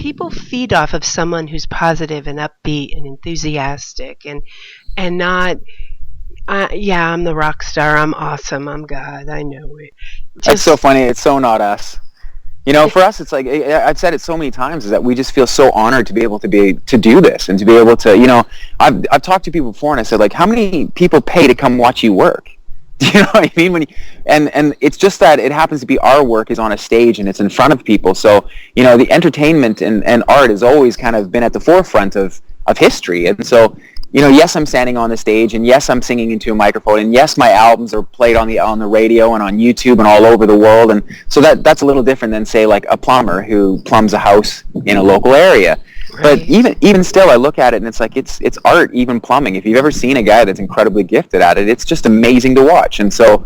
people feed off of someone who's positive and upbeat and enthusiastic and not, yeah, I'm the rock star, I'm awesome, I'm God, I know it. It's so funny. It's so not us. You know, for us, it's like, I've said it so many times, is that we just feel so honored to be able to do this and to be able to, you know, I've talked to people before and I said, like, how many people pay to come watch you work? Do you know what I mean? And it's just that it happens to be our work is on a stage and it's in front of people. So, you know, the entertainment and art has always kind of been at the forefront of history. And so, you know, yes, I'm standing on the stage, and yes, I'm singing into a microphone, and yes, my albums are played on the radio and on YouTube and all over the world, and so that's a little different than, say, like a plumber who plumbs a house in a local area. Right. But even still, I look at it and it's like it's art, even plumbing. If you've ever seen a guy that's incredibly gifted at it, it's just amazing to watch. And so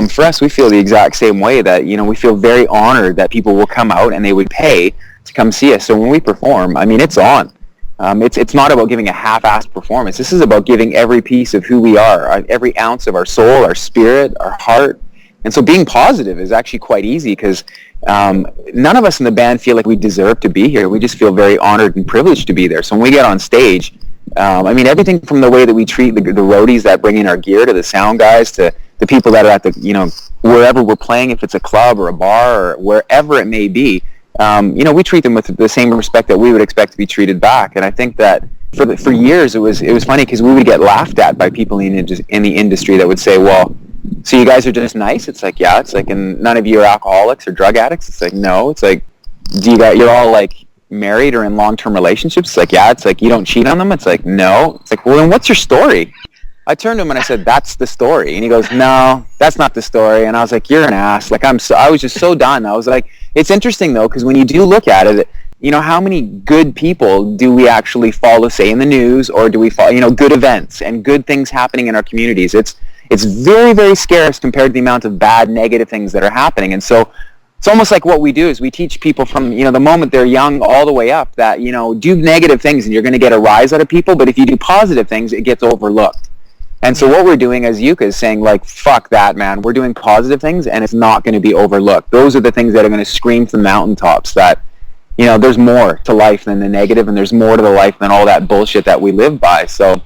for us, we feel the exact same way, that, you know, we feel very honored that people will come out and they would pay to come see us. So when we perform, I mean, it's on. It's not about giving a half-assed performance. This is about giving every piece of who we are, every ounce of our soul, our spirit, our heart. And so being positive is actually quite easy, because none of us in the band feel like we deserve to be here. We just feel very honored and privileged to be there. So when we get on stage, I mean, everything from the way that we treat the roadies that bring in our gear, to the sound guys, to the people that are at the, you know, wherever we're playing, if it's a club or a bar or wherever it may be, you know, we treat them with the same respect that we would expect to be treated back. And I think that for years it was funny, because we would get laughed at by people in the industry that would say, well, so you guys are just nice? It's like, yeah. It's like, and none of you are alcoholics or drug addicts? It's like, no. It's like, you're all like married or in long-term relationships? It's like, yeah. It's like, you don't cheat on them? It's like, no. It's like, well, then what's your story? I turned to him and I said, that's the story. And he goes, no, that's not the story. And I was like, you're an ass. Like, I was just so done. I was like, it's interesting though, because when you do look at it, you know, how many good people do we actually follow, say, in the news, or do we follow, you know, good events and good things happening in our communities? It's very, very scarce compared to the amount of bad, negative things that are happening. And so it's almost like what we do is we teach people from, you know, the moment they're young all the way up that, you know, do negative things and you're going to get a rise out of people. But if you do positive things, it gets overlooked. And so what we're doing as YUCA is saying, like, fuck that, man. We're doing positive things, and it's not going to be overlooked. Those are the things that are going to scream from the mountaintops that, you know, there's more to life than the negative, and there's more to the life than all that bullshit that we live by. So